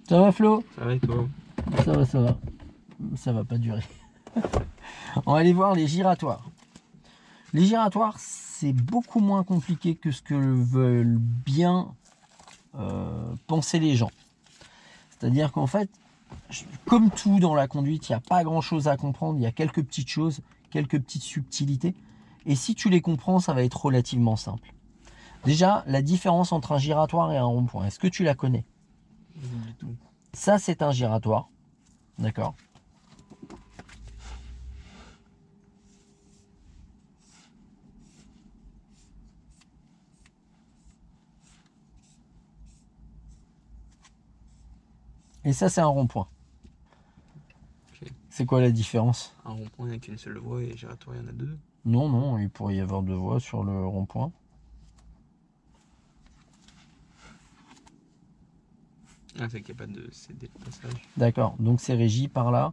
Ça va Flo? Ça va et toi? Ça va, ça va. Ça va pas durer. On va aller voir les giratoires. Les giratoires, c'est beaucoup moins compliqué que ce que veulent bien penser les gens. C'est-à-dire qu'en fait, comme tout dans la conduite, il n'y a pas grand-chose à comprendre. Il y a quelques petites choses, quelques petites subtilités. Et si tu les comprends, ça va être relativement simple. Déjà, la différence entre un giratoire et un rond-point, est-ce que tu la connais? Du tout. Ça, c'est un giratoire. D'accord. Et ça, c'est un rond-point. Ok. C'est quoi la différence? Un rond-point, il n'y a qu'une seule voie et giratoire, il y en a deux. Non, non, il pourrait y avoir deux voies sur le rond-point. Ah, c'est qu'il n'y a pas de CD de passage. D'accord, donc c'est régi par là.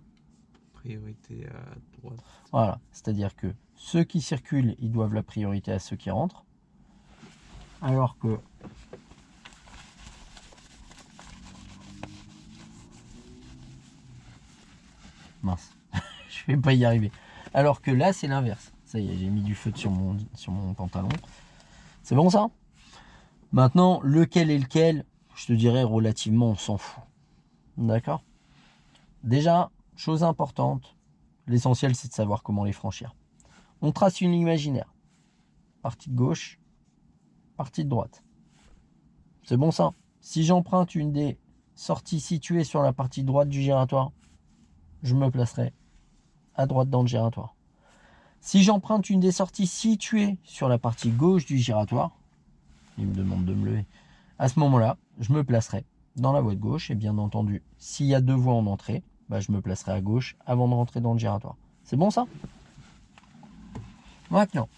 Priorité à droite. Voilà, c'est-à-dire que ceux qui circulent, ils doivent la priorité à ceux qui rentrent. Alors que mince, je vais pas y arriver. Alors que là, c'est l'inverse. Ça y est, j'ai mis du feu sur mon pantalon. C'est bon ça? Maintenant, lequel est lequel, je te dirais relativement, on s'en fout. D'accord? Déjà, chose importante, l'essentiel c'est de savoir comment les franchir. On trace une ligne imaginaire. Partie de gauche, partie de droite. C'est bon ça? Si j'emprunte une des sorties situées sur la partie droite du giratoire, je me placerai à droite dans le giratoire. Si j'emprunte une des sorties situées sur la partie gauche du giratoire, il me demande de me lever, à ce moment-là, je me placerai dans la voie de gauche. Et bien entendu, s'il y a deux voies en entrée, je me placerai à gauche avant de rentrer dans le giratoire. C'est bon ça? Maintenant,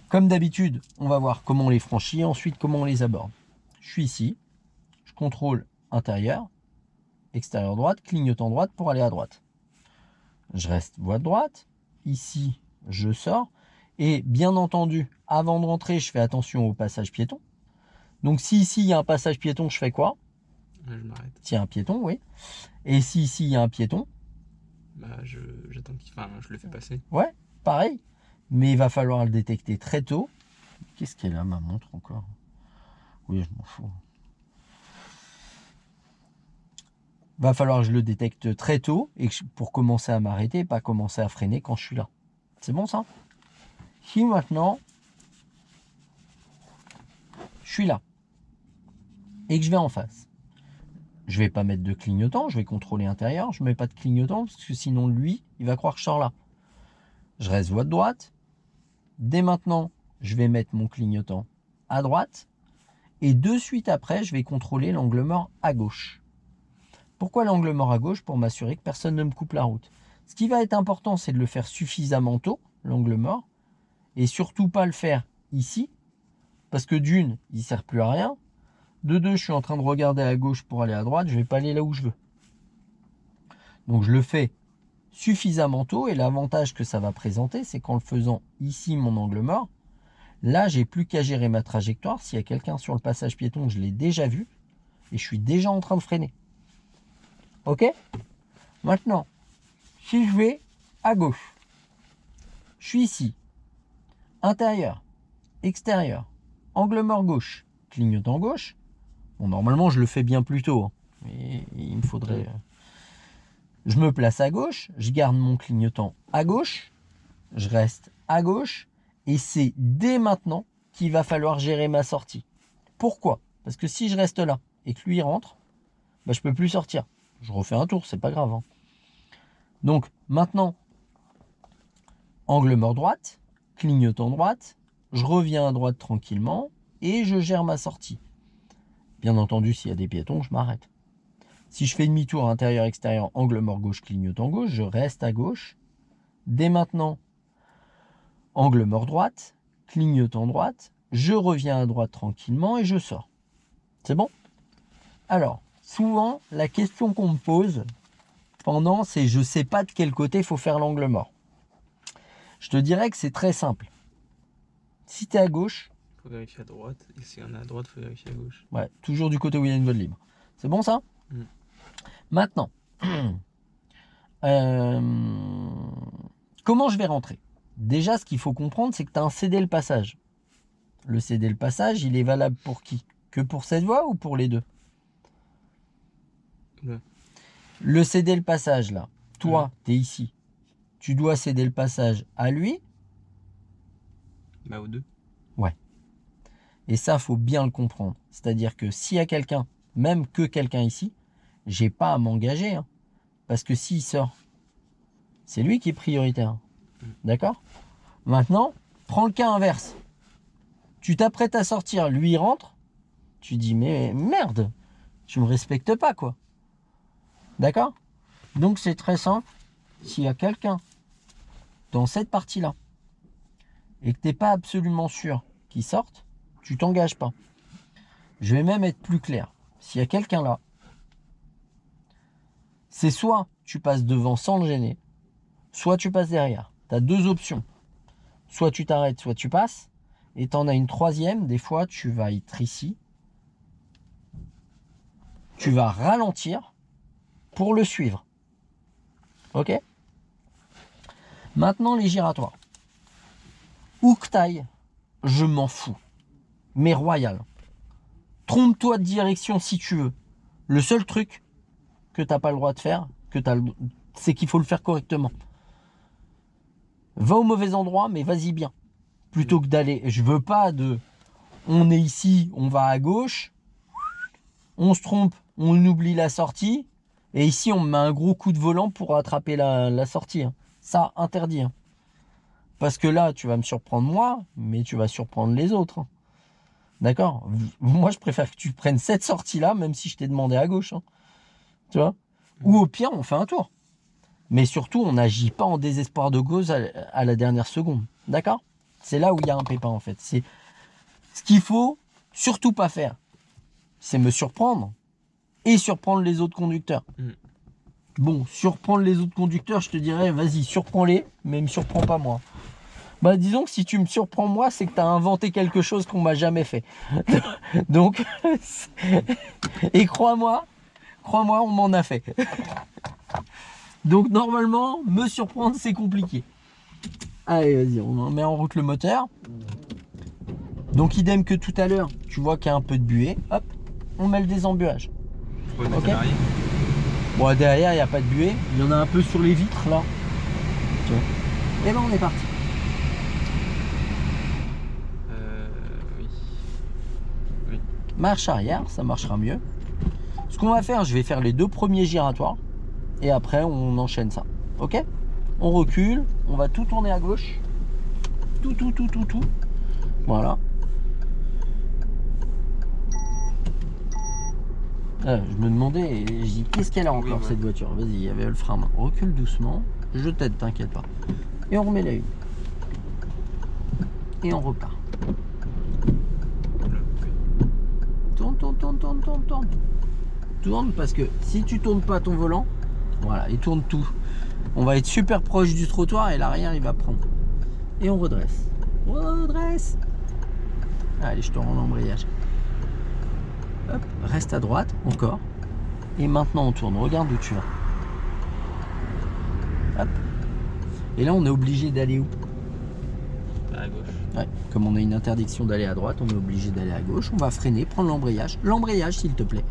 comme d'habitude, on va voir comment on les franchit, ensuite comment on les aborde. Je suis ici, je contrôle intérieur, extérieur droite, clignotant droite pour aller à droite. Je reste voie de droite, ici je sors, et bien entendu, avant de rentrer, je fais attention au passage piéton. Donc si ici il y a un passage piéton, je fais quoi? Je m'arrête. S'il y a un piéton, oui. Et si ici il y a un piéton? J'attends je le fais passer. Ouais, pareil. Mais il va falloir le détecter très tôt. Qu'est-ce qu'elle a, ma montre encore? Oui, je m'en fous. Va falloir que je le détecte très tôt et pour commencer à m'arrêter, pas commencer à freiner quand je suis là. C'est bon ça? Si maintenant, je suis là et que je vais en face, je vais pas mettre de clignotant, je vais contrôler intérieur, je mets pas de clignotant parce que sinon lui, il va croire que je sors là. Je reste voie de droite. Dès maintenant, je vais mettre mon clignotant à droite et de suite après, je vais contrôler l'angle mort à gauche. Pourquoi l'angle mort à gauche? Pour m'assurer que personne ne me coupe la route. Ce qui va être important, c'est de le faire suffisamment tôt, l'angle mort, et surtout pas le faire ici, parce que d'une, il ne sert plus à rien. De deux, je suis en train de regarder à gauche pour aller à droite, je ne vais pas aller là où je veux. Donc je le fais suffisamment tôt, et l'avantage que ça va présenter, c'est qu'en le faisant ici, mon angle mort, là, j'ai plus qu'à gérer ma trajectoire. S'il y a quelqu'un sur le passage piéton, je l'ai déjà vu, et je suis déjà en train de freiner. Ok? Maintenant, si je vais à gauche, je suis ici, intérieur, extérieur, angle mort gauche, clignotant gauche. Bon, normalement, je le fais bien plus tôt, hein, mais il me faudrait... Je me place à gauche, je garde mon clignotant à gauche, je reste à gauche, et c'est dès maintenant qu'il va falloir gérer ma sortie. Pourquoi? Parce que si je reste là et que lui rentre, je peux plus sortir. Je refais un tour, c'est pas grave. Hein. Donc maintenant, angle mort droite, clignotant droite, je reviens à droite tranquillement et je gère ma sortie. Bien entendu, s'il y a des piétons, je m'arrête. Si je fais demi-tour intérieur-extérieur, angle mort gauche, clignotant gauche, je reste à gauche. Dès maintenant, angle mort droite, clignotant droite, je reviens à droite tranquillement et je sors. C'est bon? Alors, souvent, la question qu'on me pose pendant, c'est je ne sais pas de quel côté il faut faire l'angle mort. Je te dirais que c'est très simple. Si tu es à gauche, faut vérifier à droite. Et s'il y en a à droite, faut vérifier à gauche. Ouais, toujours du côté où il y a une voie de libre. C'est bon ça? Mm. Maintenant, comment je vais rentrer? Déjà, ce qu'il faut comprendre, c'est que tu as un cédé le passage. Le cédé le passage, il est valable pour qui? Que pour cette voie ou pour les deux? Ouais. Le cédé le passage, là, toi, tu es ici. Tu dois céder le passage à lui. Bah, aux deux. Et ça, faut bien le comprendre. C'est-à-dire que s'il y a quelqu'un, même que quelqu'un ici, j'ai pas à m'engager. Hein, parce que s'il sort, c'est lui qui est prioritaire. D'accord? Maintenant, prends le cas inverse. Tu t'apprêtes à sortir, lui il rentre. Tu dis, mais merde, tu me respectes pas, quoi. D'accord? Donc c'est très simple. S'il y a quelqu'un dans cette partie-là et que tu n'es pas absolument sûr qu'il sorte, tu t'engages pas. Je vais même être plus clair. S'il y a quelqu'un là, c'est soit tu passes devant sans le gêner, soit tu passes derrière. Tu as deux options. Soit tu t'arrêtes, soit tu passes. Et tu en as une troisième. Des fois, tu vas être ici. Tu vas ralentir pour le suivre. Ok? Maintenant, les giratoires. Où que t'ailles, je m'en fous. Mais royal. Trompe-toi de direction si tu veux. Le seul truc que t'as pas le droit de faire, c'est qu'il faut le faire correctement. Va au mauvais endroit, mais vas-y bien. Plutôt que d'aller... Je veux pas de... On est ici, on va à gauche. On se trompe, on oublie la sortie. Et ici, on met un gros coup de volant pour attraper la sortie. Hein. Ça, interdit. Hein. Parce que là, tu vas me surprendre moi, mais tu vas surprendre les autres. Hein. D'accord? Moi, je préfère que tu prennes cette sortie-là, même si je t'ai demandé à gauche. Hein. Tu vois? Ou au pire, on fait un tour. Mais surtout, on n'agit pas en désespoir de cause à la dernière seconde. D'accord? C'est là où il y a un pépin, en fait. C'est ce qu'il faut surtout pas faire. C'est me surprendre et surprendre les autres conducteurs. Bon, surprendre les autres conducteurs, je te dirais, vas-y, surprends-les, mais me surprends pas moi. Bah, disons que si tu me surprends moi, c'est que tu as inventé quelque chose qu'on m'a jamais fait. Donc, et crois-moi, on m'en a fait. Donc, normalement, me surprendre, c'est compliqué. Allez, vas-y, on met en route le moteur. Donc, idem que tout à l'heure, tu vois qu'il y a un peu de buée. Hop, on met le désembuage. Faut le mettre Ok. à l'arrière. Bon, derrière, il n'y a pas de buée. Il y en a un peu sur les vitres, là. Tu vois. Et ben, on est parti. Oui. Oui. Marche arrière, ça marchera mieux. Ce qu'on va faire, je vais faire les deux premiers giratoires. Et après, on enchaîne ça. Ok? On recule. On va tout tourner à gauche. Tout. Voilà. Je me demandais, je dis, qu'est-ce qu'elle a encore, cette voiture? Vas-y, il y avait le frein à main. Recule doucement. Je t'aide, t'inquiète pas. Et on remet la une. Et on repart. Tourne. Tourne parce que si tu tournes pas ton volant, voilà, il tourne tout. On va être super proche du trottoir et l'arrière il va prendre. Et on redresse. Redresse. Allez, je te rends l'embrayage. Hop, reste à droite, encore. Et maintenant on tourne, regarde où tu vas. Hop. Et là on est obligé d'aller où? À gauche. Ouais, comme on a une interdiction d'aller à droite, on est obligé d'aller à gauche. On va freiner, prendre l'embrayage. L'embrayage, s'il te plaît.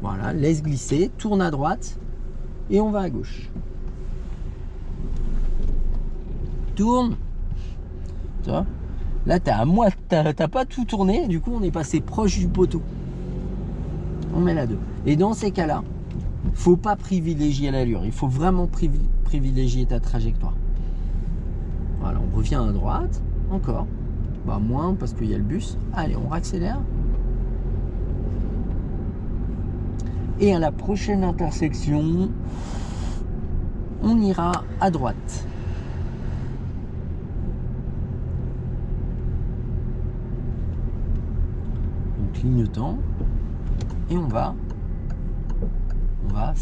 Voilà, laisse glisser, tourne à droite et on va à gauche. Tourne. Tu vois? Là, t'as pas tout tourné, du coup, on est passé proche du poteau. On met la 2. Et dans ces cas-là, faut pas privilégier l'allure. Il faut vraiment privilégier ta trajectoire. Voilà, on revient à droite. Encore. Bah, moins parce qu'il y a le bus. Allez, on réaccélère. Et à la prochaine intersection, on ira à droite. Donc clignotant. Et on va voilà,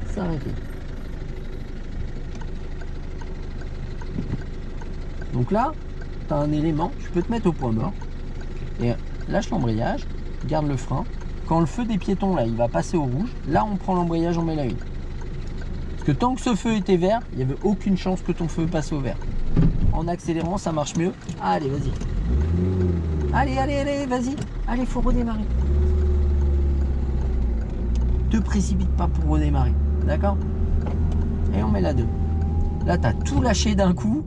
s'arrêter. Donc là, tu as un élément, tu peux te mettre au point mort. Et lâche l'embrayage, garde le frein. Quand le feu des piétons, là, il va passer au rouge, là, on prend l'embrayage, on met la une. Parce que tant que ce feu était vert, il n'y avait aucune chance que ton feu passe au vert. En accélérant, ça marche mieux. Allez, vas-y. Allez, vas-y. Allez, faut redémarrer. Te précipite pas pour redémarrer. D'accord? Et on met la 2. Là, tu as tout lâché d'un coup.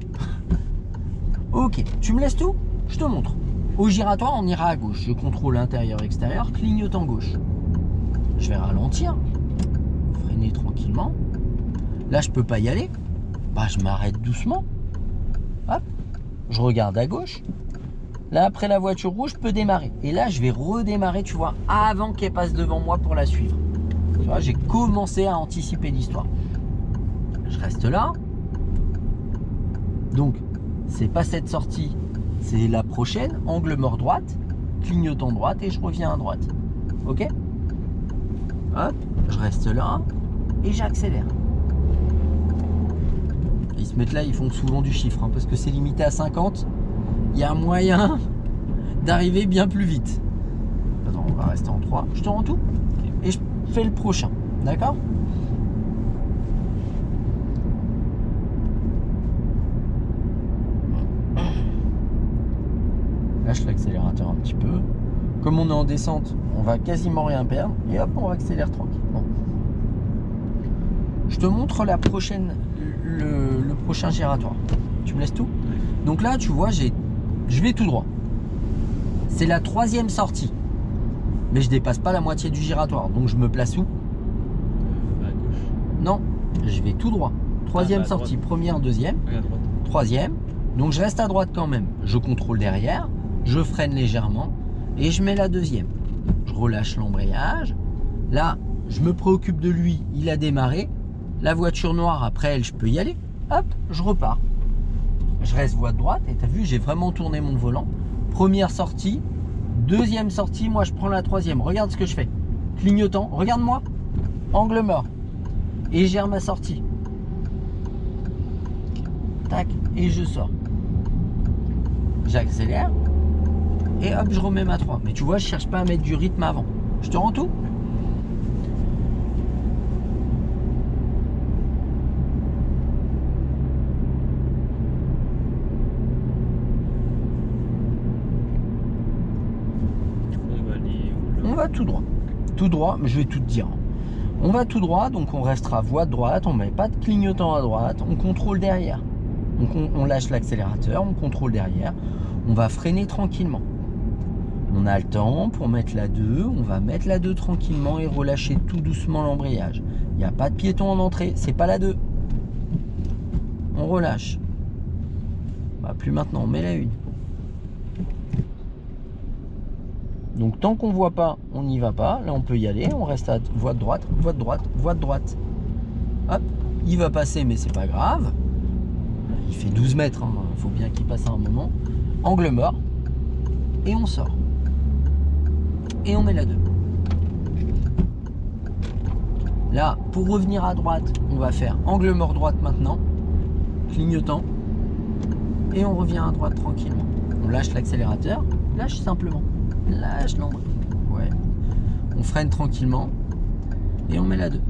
Ok, tu me laisses tout? Je te montre. Au giratoire, on ira à gauche. Je contrôle intérieur-extérieur, clignotant gauche. Je vais ralentir. Freiner tranquillement. Là, je peux pas y aller. Bah, je m'arrête doucement. Hop, je regarde à gauche. Là, après la voiture rouge, je peux démarrer. Et là, je vais redémarrer, tu vois, avant qu'elle passe devant moi pour la suivre. Tu vois, j'ai commencé à anticiper l'histoire. Je reste là. Donc, c'est pas cette sortie, c'est la prochaine. Angle mort droite, clignotant droite et je reviens à droite. Ok? Hop, je reste là et j'accélère. Ils se mettent là, ils font souvent du chiffre hein, parce que c'est limité à 50. Il y a moyen d'arriver bien plus vite. Attends, on va rester en 3. Je te rends tout et je fais le prochain. D'accord? Lâche l'accélérateur un petit peu. Comme on est en descente, on va quasiment rien perdre. Et hop, on accélère tranquillement. Je te montre la prochaine, le prochain giratoire. Tu me laisses tout? Donc là, tu vois, je vais tout droit. C'est la 3e sortie. Mais je dépasse pas la moitié du giratoire. Donc je me place où? À gauche. Non, je vais tout droit. 3e sortie, première, 2e, À droite. 3e. Donc je reste à droite quand même. Je contrôle derrière. Je freine légèrement et je mets la 2e. Je relâche l'embrayage. Là, je me préoccupe de lui. Il a démarré. La voiture noire, après elle, je peux y aller. Hop, je repars. Je reste voie de droite. Et tu as vu, j'ai vraiment tourné mon volant. Première sortie. 2e sortie. Moi, je prends la 3e. Regarde ce que je fais. Clignotant. Regarde-moi. Angle mort. Et je gère ma sortie. Tac. Et je sors. J'accélère. Et hop, je remets ma 3. Mais tu vois, je cherche pas à mettre du rythme avant. Je te rends tout? On va aller où, là? On va tout droit. Tout droit, mais je vais tout te dire. On va tout droit, donc on restera voie de droite. On met pas de clignotant à droite. On contrôle derrière. On lâche l'accélérateur, on contrôle derrière. On va freiner tranquillement. On a le temps pour mettre la 2, on va mettre la 2 tranquillement et relâcher tout doucement l'embrayage. Il n'y a pas de piéton en entrée, c'est pas la 2. On relâche. Bah, plus maintenant, on met la 1. Donc tant qu'on voit pas, on n'y va pas. Là on peut y aller, on reste à voie de droite, voie de droite, voie de droite. Hop, il va passer mais c'est pas grave. Il fait 12 mètres, il faut bien qu'il passe à un moment. Angle mort. Et on sort. Et on met la 2. Là, pour revenir à droite, on va faire angle mort droite maintenant. Clignotant. Et on revient à droite tranquillement. On lâche l'accélérateur. Lâche simplement. Lâche l'embrayage. Ouais. On freine tranquillement. Et on met la 2.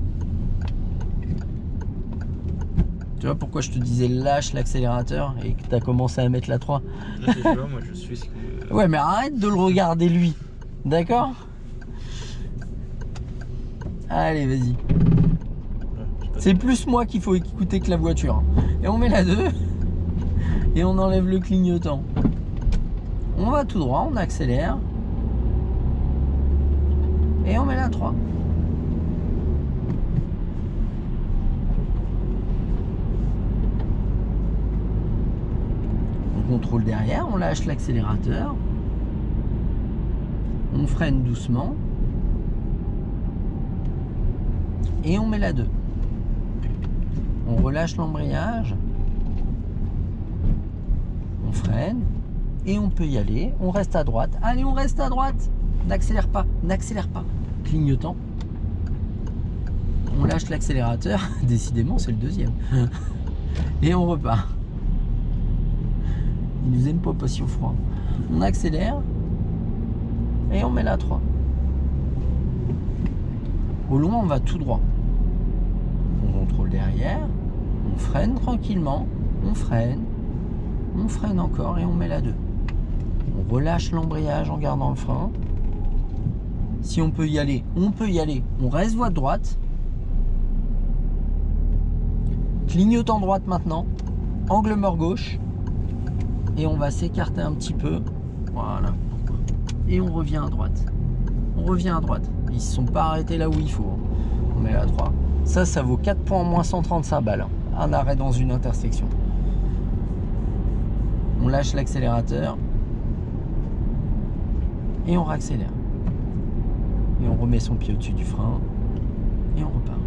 Tu vois pourquoi je te disais lâche l'accélérateur et que tu as commencé à mettre la 3? Là, c'est sûr, moi je suis ce que. Ouais, mais arrête de le regarder lui. D'accord? Allez, vas-y. C'est plus moi qu'il faut écouter que la voiture. Et on met la 2. Et on enlève le clignotant. On va tout droit, on accélère. Et on met la 3. On contrôle derrière, on lâche l'accélérateur. On freine doucement. Et on met la 2. On relâche l'embrayage. On freine. Et on peut y aller. On reste à droite. Allez, on reste à droite. N'accélère pas. N'accélère pas. Clignotant. On lâche l'accélérateur. Décidément, c'est le 2e. Et on repart. Il nous aime pas passer au froid. On accélère et on met la 3. Au loin, on va tout droit. On contrôle derrière, on freine tranquillement, on freine encore et on met la 2. On relâche l'embrayage en gardant le frein. Si on peut y aller, on peut y aller. On reste voie de droite. Clignotant droite maintenant. Angle mort gauche. Et on va s'écarter un petit peu. Voilà. Et on revient à droite. On revient à droite. Ils ne se sont pas arrêtés là où il faut. On met la 3. Ça vaut 4 points moins 135 balles. Un arrêt dans une intersection. On lâche l'accélérateur. Et on réaccélère. Et on remet son pied au-dessus du frein. Et on repart.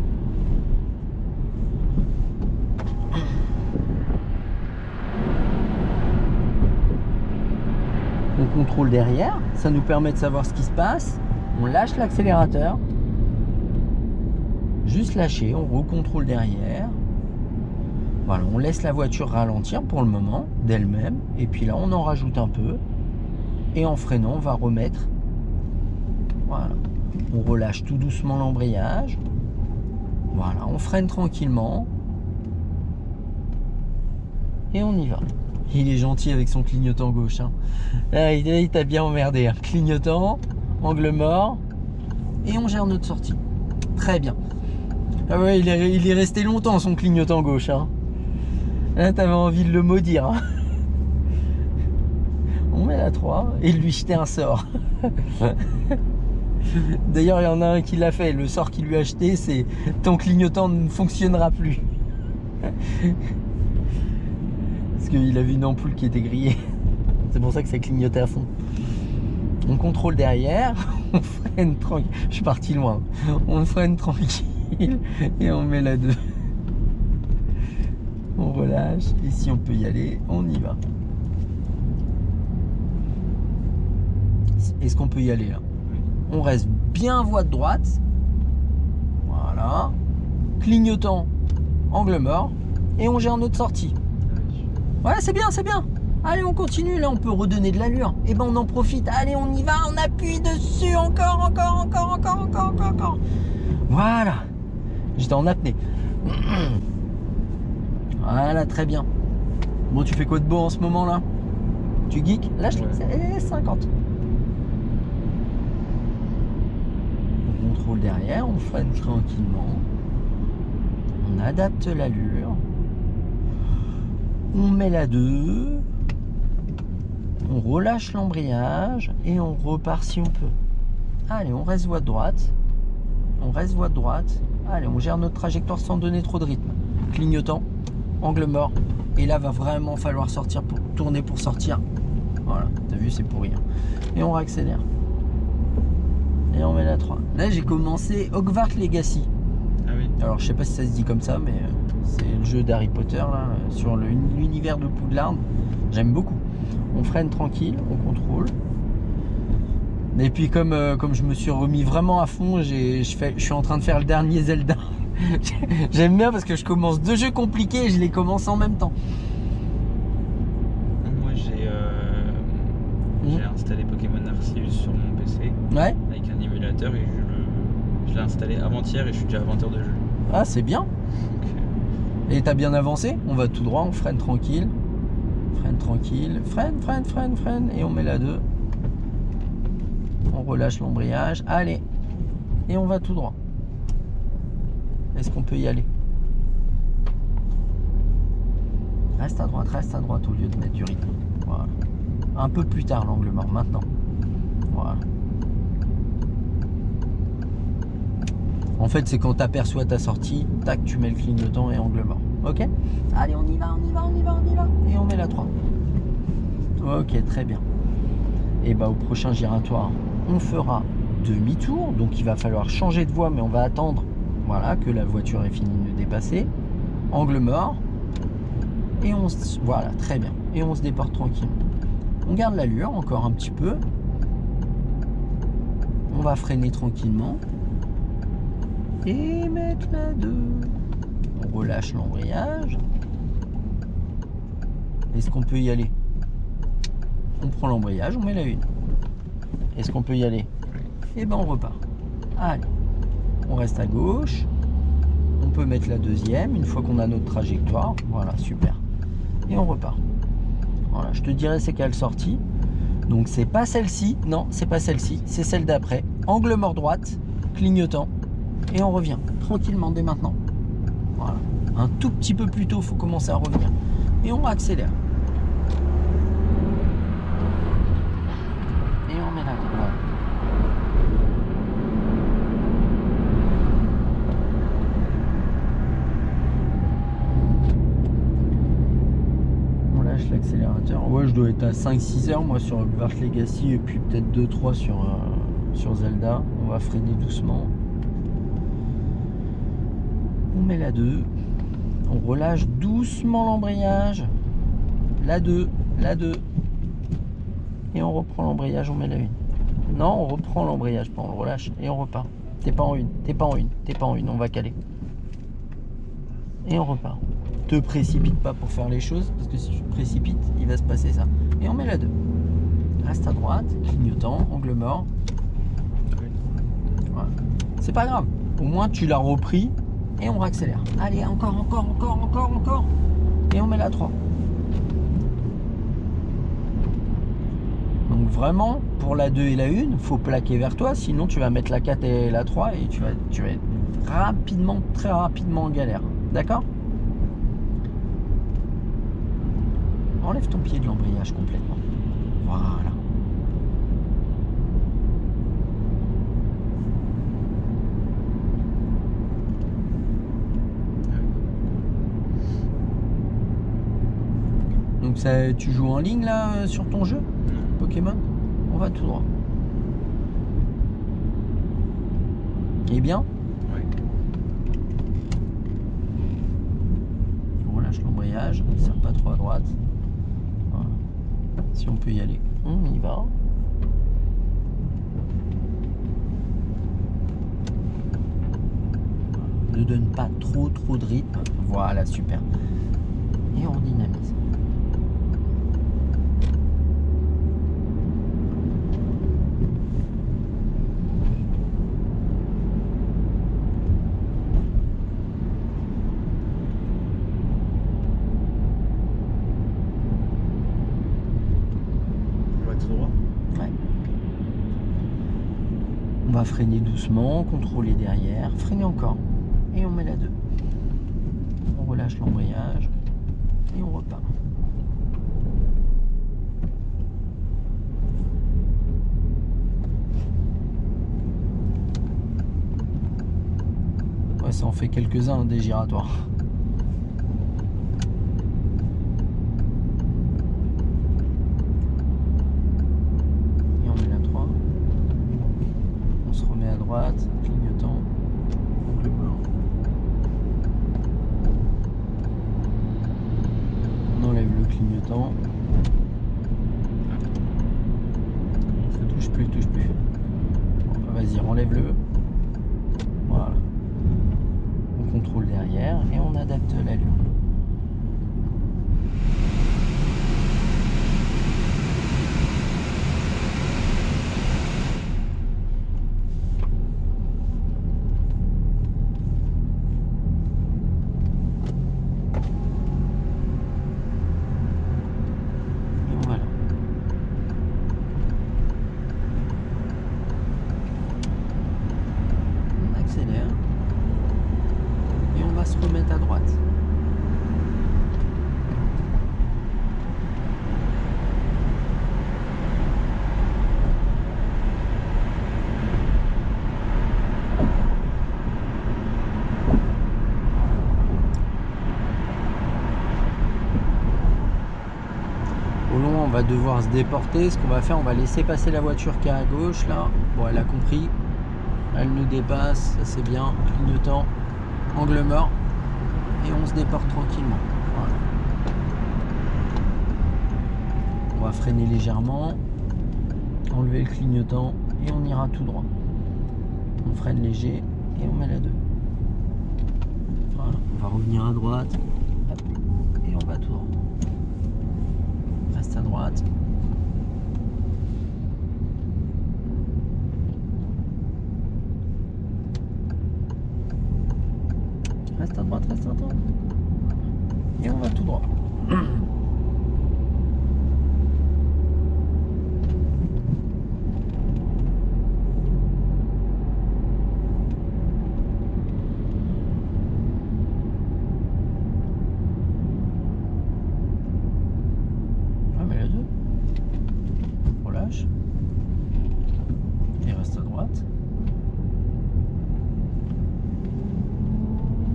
On contrôle derrière. Ça nous permet de savoir ce qui se passe. On lâche l'accélérateur. Juste lâcher. On recontrôle derrière. Voilà, on laisse la voiture ralentir pour le moment d'elle-même. Et puis là, on en rajoute un peu. Et en freinant, on va remettre. Voilà. On relâche tout doucement l'embrayage. Voilà, on freine tranquillement. Et on y va. Il est gentil avec son clignotant gauche. Hein. Là, il t'a bien emmerdé. Hein. Clignotant, angle mort. Et on gère notre sortie. Très bien. Ah ouais, il est resté longtemps son clignotant gauche. Hein. Là, t'avais envie de le maudire. Hein. On met la 3 et lui jeter un sort. D'ailleurs, il y en a un qui l'a fait. Le sort qu'il lui a jeté, c'est ton clignotant ne fonctionnera plus. Parce qu'il a vu une ampoule qui était grillée. C'est pour ça que ça clignotait à fond. On contrôle derrière. On freine tranquille. Je suis parti loin. On freine tranquille. Et on met la 2. On relâche. Et si on peut y aller, on y va. Est-ce qu'on peut y aller là? On reste bien voie de droite. Voilà. Clignotant, angle mort. Et on gère notre sortie. Ouais, c'est bien, c'est bien. Allez, on continue. Là, on peut redonner de l'allure. Et ben, on en profite. Allez, on y va. On appuie dessus. Encore. Voilà. J'étais en apnée. Voilà, très bien. Bon, tu fais quoi de beau en ce moment là? Tu geeks? Lâche les 50. On contrôle derrière, on freine tranquillement. On adapte l'allure. On met la 2. On relâche l'embrayage et on repart si on peut. Allez, on reste voie de droite. Allez, on gère notre trajectoire sans donner trop de rythme. Clignotant, angle mort. Et là, va vraiment falloir sortir pour tourner pour sortir. Voilà, t'as vu, c'est pourri. Hein. Et on réaccélère. Et on met la 3. Là, j'ai commencé Hogwarts Legacy. Ah oui. Alors, je sais pas si ça se dit comme ça, mais c'est le jeu d'Harry Potter, là, sur l'univers de Poudlard. J'aime beaucoup. On freine tranquille, on contrôle. Et puis, comme je me suis remis vraiment à fond, je suis en train de faire le dernier Zelda. J'aime bien parce que je commence 2 jeux compliqués et je les commence en même temps. Moi j'ai installé Pokémon Arceus sur mon PC. Ouais. Avec un émulateur et je l'ai installé avant-hier et je suis déjà à 20 heures de jeu. Ah, c'est bien. Donc, Et t'as bien avancé? On va tout droit, on freine tranquille. Freine. Et on met la 2. On relâche l'embrayage. Allez. Et on va tout droit. Est-ce qu'on peut y aller? Reste à droite au lieu de mettre du rythme. Voilà. Un peu plus tard l'angle mort, maintenant. Voilà. En fait, c'est quand tu aperçois ta sortie, tac, tu mets le clignotant et angle mort. Ok? Allez, on y va. Et on met la 3. Ok, très bien. Et bah, au prochain giratoire, on fera demi-tour. Donc, il va falloir changer de voie, mais on va attendre. Voilà, que la voiture ait fini de dépasser. Angle mort. Et voilà, très bien. Et on se déporte tranquille. On garde l'allure encore un petit peu. On va freiner tranquillement. Et mettre la 2. On relâche l'embrayage. Est-ce qu'on peut y aller? On prend l'embrayage, on met la 1. Est-ce qu'on peut y aller? Et ben on repart. Allez, on reste à gauche. On peut mettre la 2e une fois qu'on a notre trajectoire. Voilà, super. Et on repart. Voilà, je te dirai c'est quelle sortie. Donc c'est pas celle-ci, non, c'est pas celle-ci, c'est celle d'après. Angle mort droite, clignotant, et on revient tranquillement dès maintenant. Voilà, un tout petit peu plus tôt, il faut commencer à revenir. Et on accélère. Et on met la droite. L'accélérateur. Ouais, je dois être à 5-6 heures moi sur Hogwarts Legacy et puis peut-être 2-3 sur Zelda. On va freiner doucement. On met la 2. On relâche doucement l'embrayage. La 2, la 2. Et on reprend l'embrayage, on met la 1. Non, on reprend l'embrayage, pas on le relâche et on repart. T'es pas en 1, t'es pas en 1, t'es pas en 1, on va caler. Et on repart. Te précipite pas pour faire les choses, parce que si tu te précipites, il va se passer ça. Et on met la 2. Reste à droite, clignotant, angle mort. Voilà. C'est pas grave. Au moins tu l'as repris et on réaccélère. Allez, encore. Et on met la 3. Donc vraiment, pour la 2 et la 1, faut plaquer vers toi, sinon tu vas mettre la 4 et la 3 et tu vas être rapidement, très rapidement en galère. D'accord ? Enlève ton pied de l'embrayage complètement. Voilà. Donc ça, tu joues en ligne là sur ton jeu Pokémon? On va tout droit. Et bien? Oui. On relâche l'embrayage, il ne sert pas trop à droite. Voilà. Si on peut y aller, on y va. Ne donne pas trop de rythme. Voilà, super. Et on dynamise. On va freiner doucement, contrôler derrière, freiner encore, et on met la 2. On relâche l'embrayage, et on repart. Ouais, ça en fait quelques-uns des giratoires. Droite, clignotant, angle mort. On enlève le clignotant. Touche plus. Bon, vas-y, enlève-le. Voilà. On contrôle derrière et on adapte l'allure. Et on va se remettre à droite. Au long, on va devoir se déporter. Ce qu'on va faire, on va laisser passer la voiture qui est à gauche là. Bon, elle a compris. Elle nous dépasse, ça c'est bien, clignotant, angle mort, et on se déporte tranquillement. Voilà. On va freiner légèrement, enlever le clignotant, et on ira tout droit. On freine léger, et on met la 2. Voilà, on va revenir à droite, hop, et on va tout droit. Reste à droite, reste à droite, reste à droite. Et on va tout droit. Ah mais les deux. Relâche. Et reste à droite.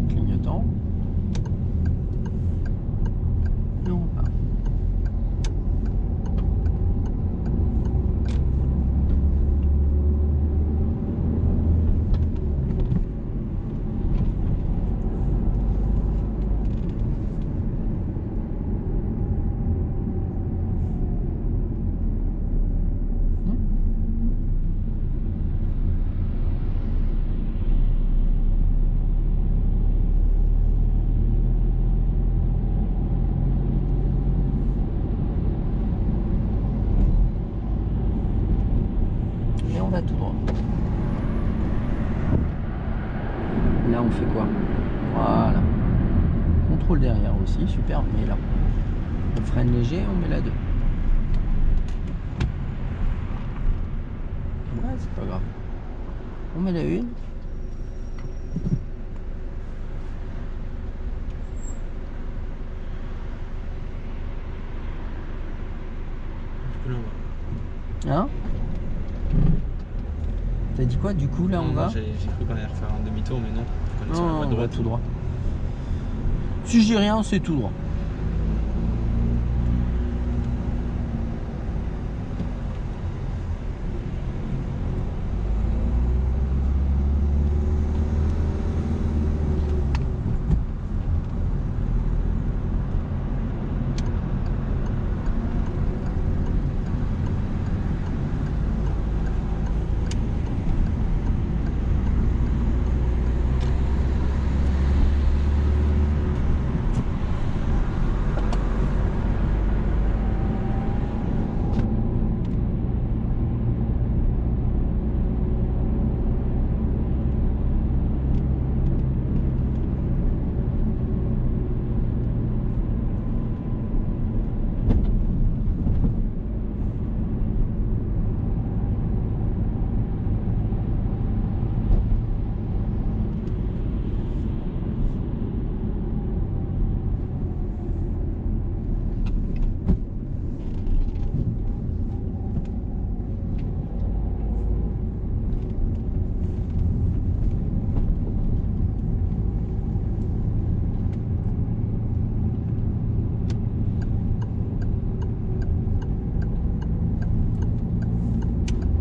Clignotant. Et on part. Et on va tout droit. Là on fait quoi? Voilà. Contrôle derrière aussi, super, mais là. On freine léger, on met la 2. Ouais, c'est pas grave. On met la 1. Du coup, là, on va. Hein? T'as dit quoi du coup là Non, on non, va? j'ai cru qu'on allait refaire un demi-tour, mais non. On connaît Non, la voie on droite. va tout droit. Si je dis rien, c'est tout droit.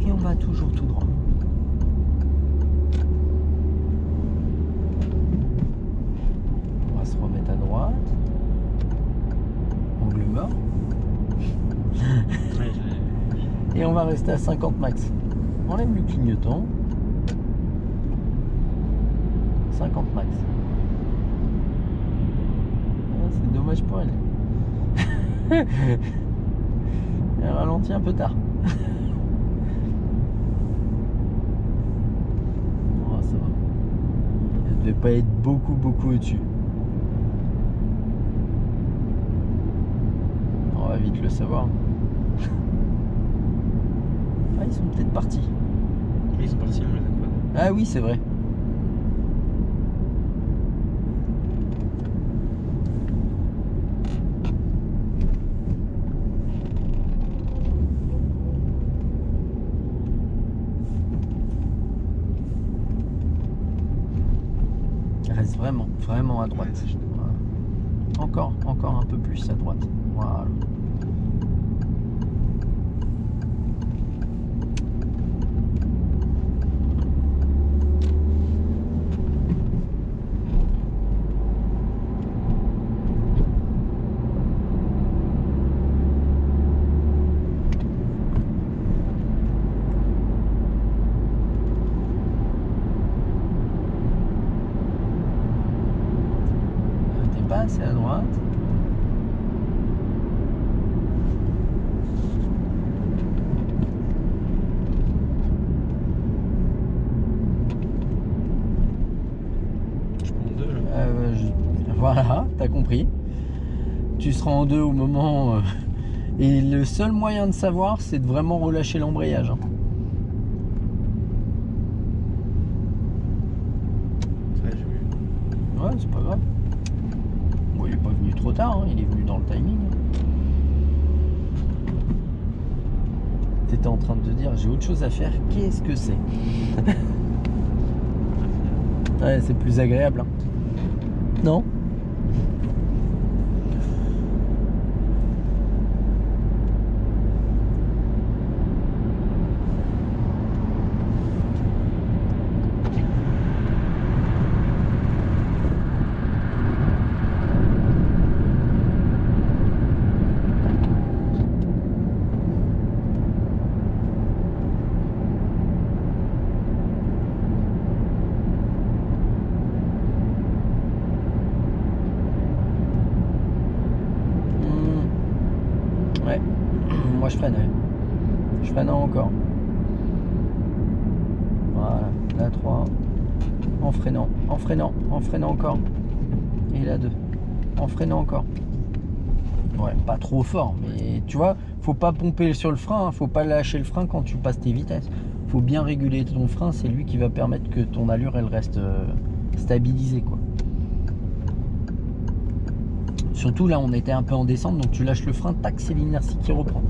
Et on va toujours tout droit. On va se remettre à droite. Angle mort. Ouais, Et on va rester à 50 max. Enlève le clignotant. 50 max. Ah, c'est dommage pour elle. Elle ralentit un peu tard. Oh, ça va. Elle devait pas être beaucoup au-dessus. On va vite le savoir. Ah, ils sont peut-être partis. ils sont partis, on les a pas. Ah oui, c'est vrai. Reste vraiment à droite. Ouais, Voilà. Encore un peu plus à droite. Voilà. T'es pas assez à droite. Je prends 2 là. Voilà, t'as compris. Tu seras en deux au moment... et le seul moyen de savoir, c'est de vraiment relâcher l'embrayage. Hein. Ouais, j'ai vu. Ouais, c'est pas grave. Bon, il est pas venu trop tard, hein, il est venu dans le timing. T'étais en train de te dire, j'ai autre chose à faire, qu'est-ce que c'est? Ouais, c'est plus agréable. Hein. Non? Ouais, moi je freine, ouais. Je freine encore. Voilà, la 3. En freinant, en freinant, en freinant encore. Et la 2. En freinant encore. Ouais, pas trop fort, mais tu vois, faut pas pomper sur le frein, hein, faut pas lâcher le frein quand tu passes tes vitesses. Faut bien réguler ton frein, c'est lui qui va permettre que ton allure elle reste stabilisée quoi. Surtout là on était un peu en descente, donc tu lâches le frein, tac, c'est l'inertie qui reprend.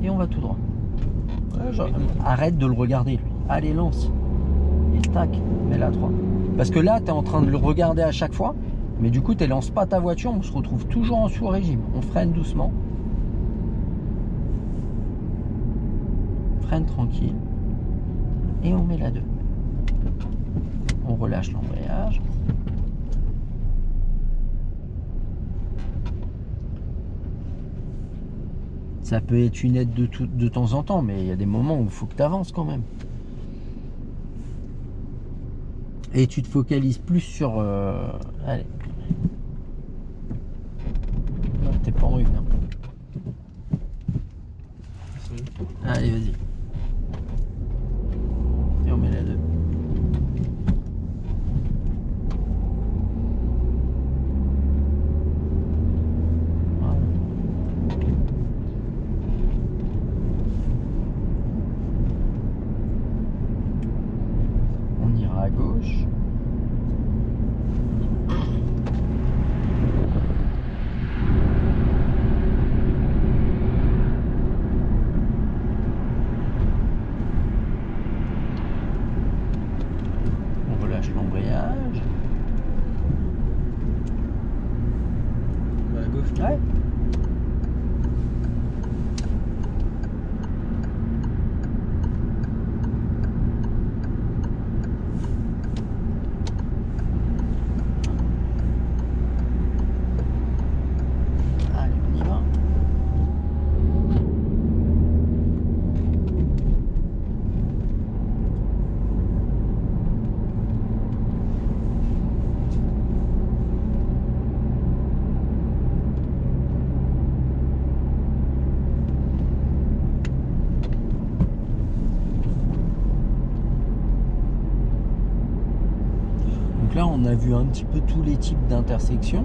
Et on va tout droit. Ouais, genre, arrête de le regarder lui. Allez lance. Et tac, mets la 3. Parce que là tu es en train de le regarder à chaque fois. Mais du coup, tu ne lances pas ta voiture, on se retrouve toujours en sous-régime. On freine doucement. Freine tranquille. Et on met la 2. On relâche l'embrayage. Ça peut être une aide de temps en temps, mais il y a des moments où il faut que tu avances quand même. Et tu te focalises plus sur... Allez. Non, t'es pas en une. Hein. Allez, vas-y. Et on met la 2. Voilà. On ira à gauche. L'embrayage. À gauche. Ouais. Allez, on y va. Donc là, on a vu un petit peu tous les types d'intersections.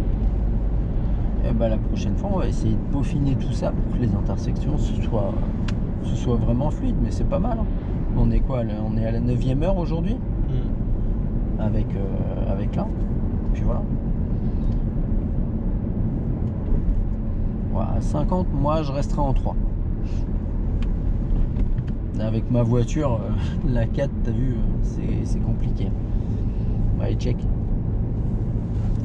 Et ben, la prochaine fois, on va essayer de peaufiner tout ça pour que les intersections ce soit vraiment fluide. Mais c'est pas mal. Hein. On est quoi là? On est à la 9e heure aujourd'hui avec là. Puis voilà. Voilà. À 50, moi, je resterai en 3. Avec ma voiture, la 4, t'as vu, c'est compliqué. Allez, check.